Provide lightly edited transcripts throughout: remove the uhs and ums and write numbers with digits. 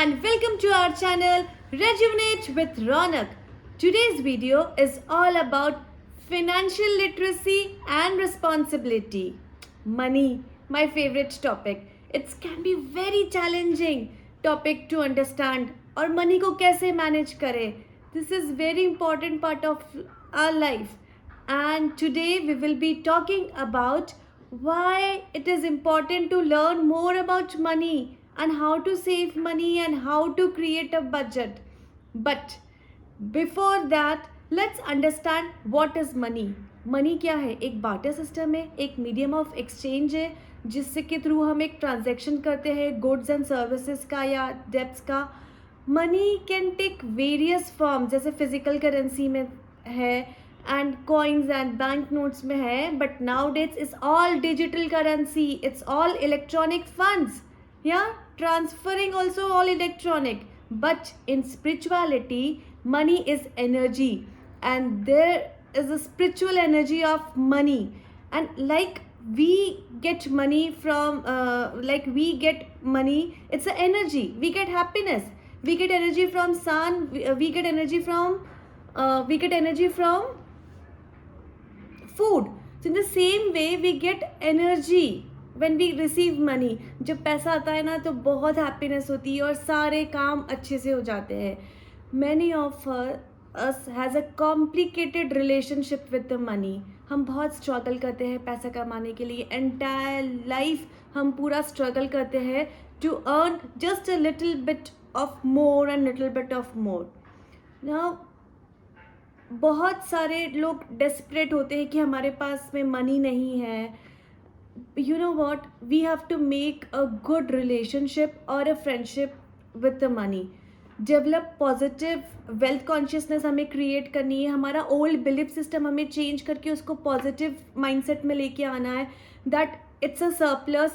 and welcome to our channel Rejuvenate with Ronak. Today's video is all about financial literacy and responsibility. Money, my favorite topic. It can be very challenging topic to understand और money को कैसे manage करें. This is very important part of our life. And today we will be talking about why it is important to learn more about money and how to save money and how to create a budget. But before that, let's understand what is money. Money क्या है? एक barter system है, एक medium of exchange है जिससे के through हम एक ट्रांजैक्शन करते हैं गुड्स एंड सर्विसेज का या डेब्ट्स का. Money can take various form, जैसे फिजिकल करेंसी में है and coins and bank notes में है, but nowadays is all digital currency, it's all electronic funds, या transferring also all electronic. But in spirituality, money is energy, and there is a spiritual energy of money. And like we get money from we get money, it's an energy. We get happiness, we get energy from sun, we get energy from food. So in the same way we get energy when we receive money. जब पैसा आता है ना तो बहुत happiness होती है और सारे काम अच्छे से हो जाते हैं. Many of us has a complicated relationship with the money. हम बहुत स्ट्रगल करते हैं पैसा कमाने के लिए. एंटायर लाइफ हम पूरा स्ट्रगल करते हैं to earn just a little bit of more and little bit of more. Now बहुत सारे लोग डेस्परेट होते हैं कि हमारे पास में मनी नहीं है. You know what, we have to make a good relationship or a friendship with the money. Develop positive wealth consciousness हमें create करनी है. हमारा old belief system हमें change करके उसको positive mindset में लेके आना है that it's a surplus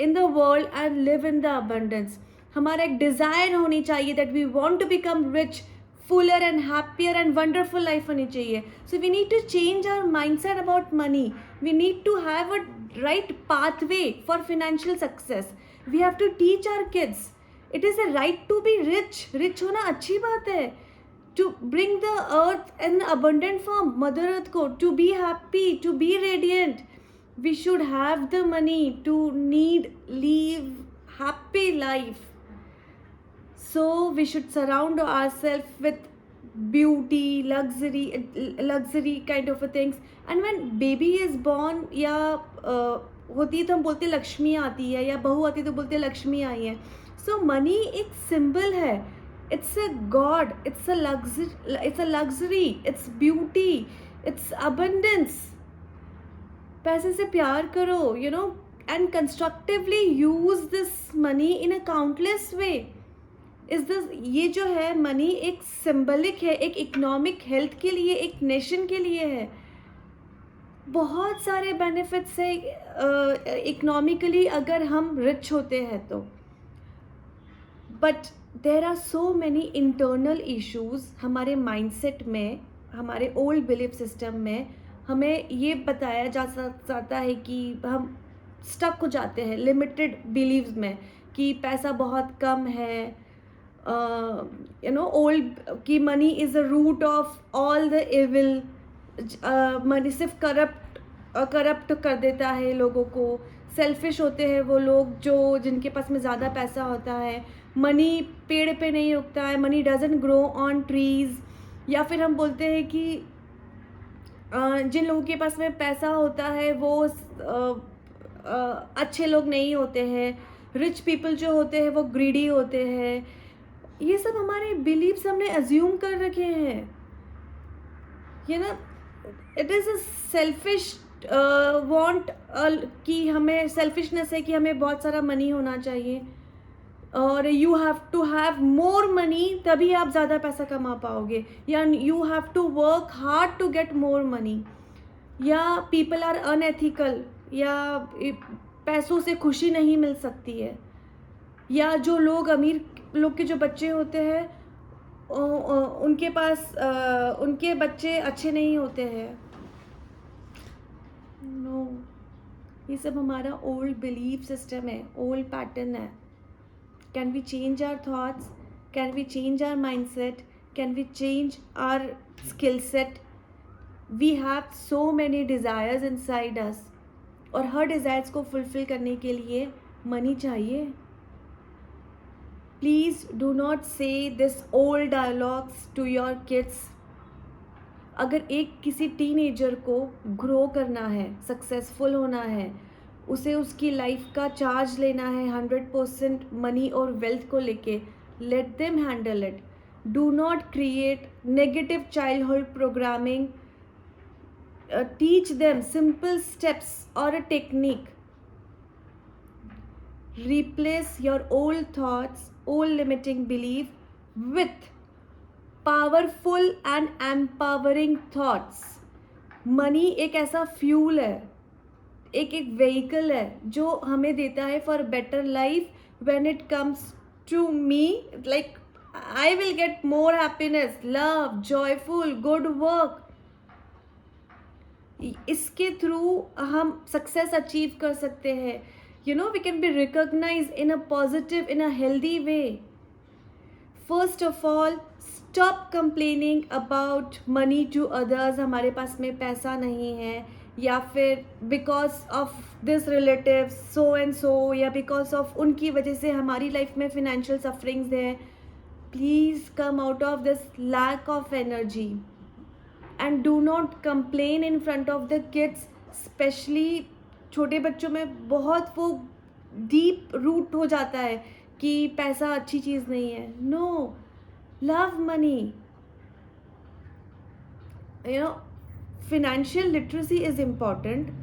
in the world and live in the abundance. हमारा एक desire होनी चाहिए that we want to become rich, fuller and happier and wonderful life होनी चाहिए. So we need to change our mindset about money. We need to have a right pathway for financial success. We have to teach our kids. It is a right to be rich. Rich होना अच्छी बात है. To bring the earth in abundant form, Mother Earth को, to be happy, to be radiant. We should have the money to live happy life. So we should surround ourselves with beauty, luxury kind of a things. And when baby is born या होती है तो हम बोलते लक्ष्मी आती है, या बहू आती है तो बोलते लक्ष्मी आई है. So money एक symbol है. It's a god. It's a luxury. It's beauty. It's abundance. पैसे से प्यार करो, and constructively use this money in a countless way. ये जो है मनी एक सिंबलिक है, एक इकोनॉमिक हेल्थ के लिए, एक नेशन के लिए है. बहुत सारे बेनिफिट्स है इकोनॉमिकली अगर हम रिच होते हैं तो. But there are so many internal issues हमारे माइंडसेट में, हमारे ओल्ड बिलीफ सिस्टम में. हमें ये बताया जाता है कि हम स्टक हो जाते हैं लिमिटेड बिलीव्स में कि पैसा बहुत कम है. ओल्ड की money is a root of all the evil. Money सिर्फ करप्ट कर देता है लोगों को. सेल्फिश होते हैं वो लोग जिनके पास में ज़्यादा पैसा होता है. मनी पेड़ पे नहीं उगता है. Money doesn't grow on trees. या फिर हम बोलते हैं कि जिन लोगों के पास में पैसा होता है वो अच्छे लोग नहीं होते हैं. रिच पीपल जो होते हैं वो ग्रीडी होते हैं. ये सब हमारे बिलीव्स हमने अज्यूम कर रखे हैं. It is a selfish want कि हमें सेल्फिशनेस है कि हमें बहुत सारा मनी होना चाहिए और you have to have more money तभी आप ज़्यादा पैसा कमा पाओगे, या you have to work hard to get more money. या पीपल आर अनएथिकल, या पैसों से खुशी नहीं मिल सकती है. या जो लोग अमीर लोग के जो बच्चे होते हैं उनके पास उनके बच्चे अच्छे नहीं होते हैं. ये सब हमारा ओल्ड बिलीफ सिस्टम है, ओल्ड पैटर्न है. Can we change our thoughts? Can we change our mindset? Can we change our skill set? We have so many desires inside us, और हर डिज़ायर्स को फुलफ़िल करने के लिए मनी चाहिए. Please do not say this old dialogues to your kids. अगर एक किसी teenager को ग्रो करना है, सक्सेसफुल होना है, उसे उसकी लाइफ का चार्ज लेना है 100% मनी और वेल्थ को लेके, let them handle it. Do not create negative childhood programming. Teach them simple steps or a technique. Replace your old thoughts, old limiting belief with powerful and empowering thoughts. Money एक ऐसा fuel है, एक vehicle है जो हमें देता है for better life. When it comes to me, like I will get more happiness, love, joyful, good work. इसके थ्रू हम सक्सेस अचीव कर सकते हैं. You know, we can be recognise in a positive, in a healthy way. First of all, stop complaining about money to others. हमारे पास में पैसा नहीं है, या फिर because of this relative so and so, या बिकॉज ऑफ उनकी वजह से हमारी लाइफ में फिनेंशियल सफरिंग्स है. Please come out of this lack of energy. And do not complain in front of the kids. Specially छोटे बच्चों में बहुत वो डीप रूट हो जाता है कि पैसा अच्छी चीज़ नहीं है. No, love money. You know, financial literacy is important.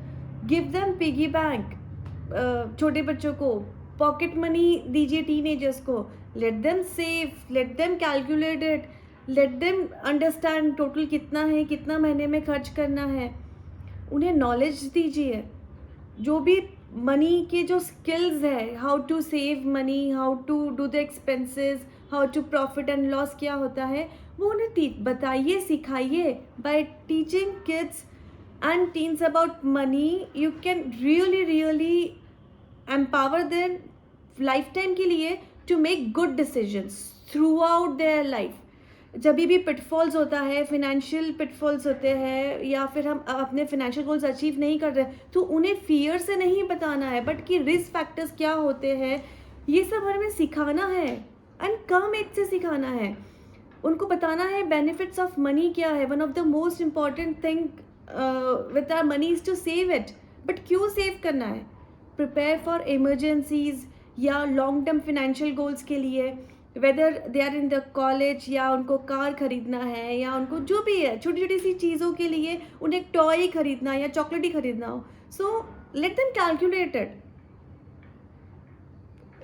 Give them piggy bank. छोटे बच्चों को पॉकेट मनी दीजिए, टीनेजर्स को. Let them save, let them calculate it, let them understand total कितना है, कितना महीने में खर्च करना है. उन्हें नॉलेज दीजिए. जो भी मनी के जो स्किल्स है, how to save money, how to do the expenses, how to profit and loss क्या होता है, वो उन्हें बताइए, सिखाइए. By teaching kids and teens about money, you can really empower them lifetime के लिए to make good decisions throughout their life. जब भी पिटफॉल्स होता है, फिनेंशियल पिटफॉल्स होते हैं, या फिर हम अपने फिनेंशियल गोल्स अचीव नहीं कर रहे, तो उन्हें फियर से नहीं बताना है, बट कि रिस्क फैक्टर्स क्या होते हैं, ये सब हमें सिखाना है. एंड कम एज से सिखाना है. उनको बताना है बेनिफिट्स ऑफ मनी क्या है. One of the most important thing with our money is to save it. But क्यों सेव करना है? प्रिपेयर फॉर इमरजेंसीज या लॉन्ग टर्म फिनेंशियल गोल्स के लिए. Whether they are in the college, या उनको कार खरीदना है, या उनको जो भी है छोटी छोटी सी चीज़ों के लिए उन्हें एक टॉय खरीदना या चॉकलेट ही खरीदना हो. So let them calculated.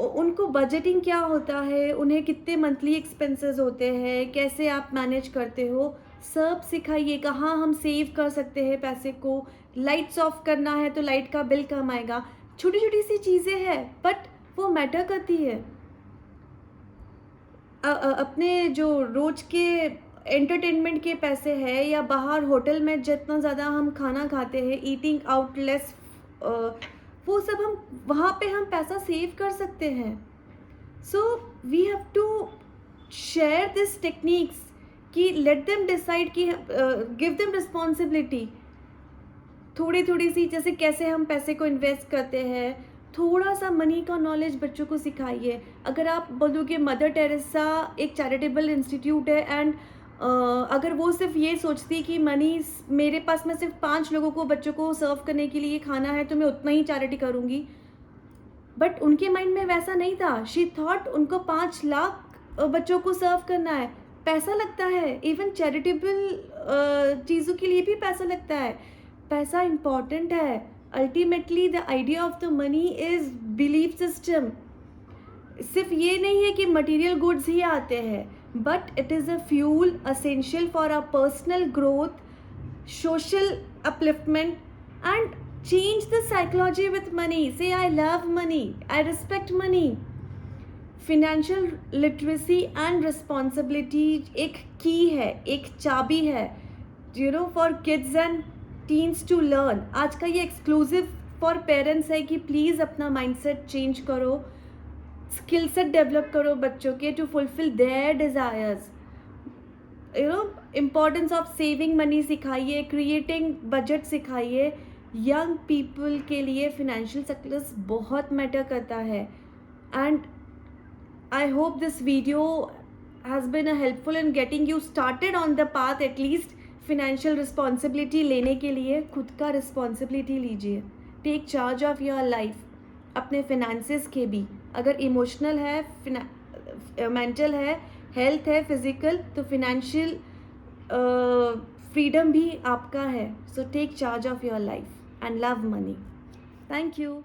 उनको बजटिंग क्या होता है, उन्हें कितने मंथली एक्सपेंसेस होते हैं, कैसे आप मैनेज करते हो, सब सिखाइए. कहाँ हम सेव कर सकते हैं पैसे को. लाइट्स ऑफ करना है तो लाइट का बिल कम आएगा. छोटी छोटी सी चीज़ें हैं, बट वो मैटर करती है. अपने जो रोज के एंटरटेनमेंट के पैसे हैं, या बाहर होटल में जितना ज़्यादा हम खाना खाते हैं, ईटिंग आउट लेस, वो सब हम वहाँ पे हम पैसा सेव कर सकते हैं. So we have to share this techniques कि लेट देम डिसाइड, कि गिव देम रिस्पॉन्सिबिलिटी. थोड़ी थोड़ी सी, जैसे कैसे हम पैसे को इन्वेस्ट करते हैं, थोड़ा सा मनी का नॉलेज बच्चों को सिखाइए. अगर आप बोलोगे मदर टेरेसा एक चैरिटेबल इंस्टीट्यूट है, एंड अगर वो सिर्फ ये सोचती कि मनी मेरे पास में सिर्फ 5 लोगों को, बच्चों को सर्व करने के लिए खाना है, तो मैं उतना ही चैरिटी करूँगी. बट उनके माइंड में वैसा नहीं था. शी थॉट उनको 5 लाख बच्चों को सर्व करना है. पैसा लगता है, इवन चैरिटेबल चीज़ों के लिए भी पैसा लगता है. पैसा इम्पॉर्टेंट है. Ultimately the idea of the money is belief system. सिर्फ ये नहीं है कि मटेरियल गुड्स ही आते हैं, but it is a fuel essential for our personal growth, social upliftment, and change the psychology with money. Say I love money, I respect money. Financial literacy and responsibility एक की है, एक चाबी है, you know, for kids and teens to learn. आज का ये exclusive for parents है कि प्लीज़ अपना माइंडसेट चेंज करो. स्किल सेट डेवलप करो बच्चों के to fulfil their desires. Importance of saving money सिखाइए, क्रिएटिंग बजट सिखाइए। यंग पीपल के लिए फिनेंशियल सक्सेस बहुत मैटर करता है। And I hope this video has been helpful in getting you started on the path, at least financial responsibility लेने के लिए खुद का responsibility लीजिए। Take charge of your life, अपने finances के भी। अगर इमोशनल है, मेंटल है, हेल्थ है, फिजिकल, तो फिनेंशियल फ्रीडम भी आपका है। So take charge of your life and love money. Thank you.